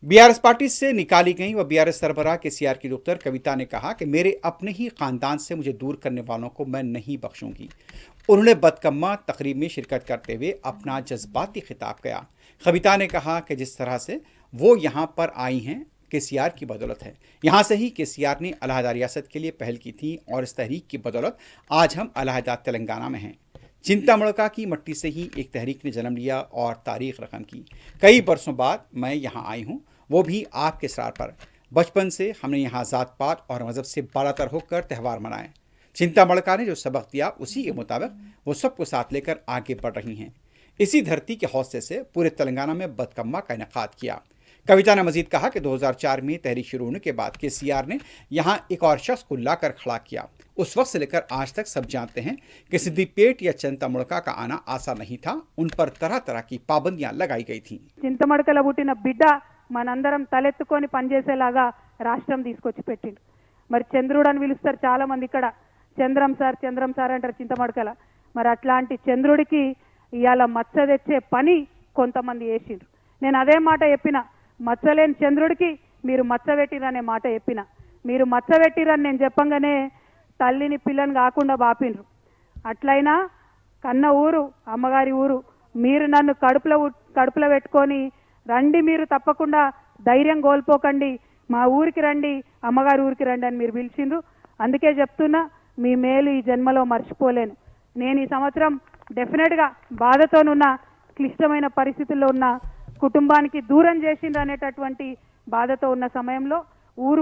BRS party से निकाली गई व बीआरएस सरबराह केसीआर की डॉक्टर कविता ने कहा कि मेरे अपने ही खानदान से मुझे दूर करने वालों को मैं नहीं बख्शूंगी। उन्होंने बदकम्मा तकरीब में शिरकत करते हुए अपना जज्बाती खिताब किया। कविता ने कहा कि जिस तरह से वो यहाँ पर आई हैं केसीआर की बदौलत है। यहाँ से ही केसीआर ने अलहदा रियासत के लिए पहल की थी और इस तहरीक की बदौलत आज हम अलहदा तेलंगाना में हैं। चिंतामणका की मट्टी से ही एक तहरीक ने जन्म लिया और तारीख रकम की। कई बरसों बाद मैं यहाँ आई हूँ, वो भी आपके सरार पर। बचपन से हमने यहाँ ज़ात पात और मज़हब से बालातर होकर त्यौहार मनाए। चिंतामणका ने जो सबक दिया उसी के मुताबिक वो सबको साथ लेकर आगे बढ़ रही हैं। इसी धरती के हौसले से पूरे तेलंगाना में बदकम्मा का इनेकाद किया। कविता ने मजीद कहा कि 2004 में तहरीक शुरू होने के बाद केसीआर ने यहाँ एक और शख्स को लाकर खड़ा किया। उस वक्त से लेकर आज तक सब जानते हैं कि सिद्दीपेट या चिंतामणका का आना आसान नहीं था। उन पर तरह तरह की पाबंदियां लगाई गई थी। చింతమడకల పుట్టిన బిడ్డ మనందరం తలెత్తుకొని పనిచేసేలాగా రాష్ట్రం తీసుకొచ్చి పెట్టిండు. మరి చంద్రుడు అని పిలుస్తారు చాలా మంది ఇక్కడ. చంద్రం సార్ అంటారు చింతమడకల. మరి అట్లాంటి చంద్రుడికి ఇయాల మచ్చ తెచ్చే పని కొంతమంది చేసిండ్రు. నేను అదే మాట చెప్పిన, మచ్చలేని చంద్రుడికి మీరు మచ్చ పెట్టిరనే మాట చెప్పిన. మీరు మచ్చ పెట్టిరని నేను చెప్పంగానే తల్లిని పిల్లని కాకుండా బాపిండ్రు. అట్లయినా కన్న ఊరు అమ్మగారి ఊరు. మీరు నన్ను కడుపులో పెట్టుకొని రండి, మీరు తప్పకుండా ధైర్యం కోల్పోకండి, మా ఊరికి రండి, అమ్మగారి ఊరికి రండి అని మీరు పిలిచిండ్రు. అందుకే చెప్తున్నా, మీ మేలు ఈ జన్మలో మర్చిపోలేను. నేను ఈ సంవత్సరం డెఫినెట్గా బాధతోనున్న, క్లిష్టమైన పరిస్థితుల్లో ఉన్న కుటుంబానికి దూరం చేసిండ్రు అనేటటువంటి బాధతో ఉన్న సమయంలో ఊరు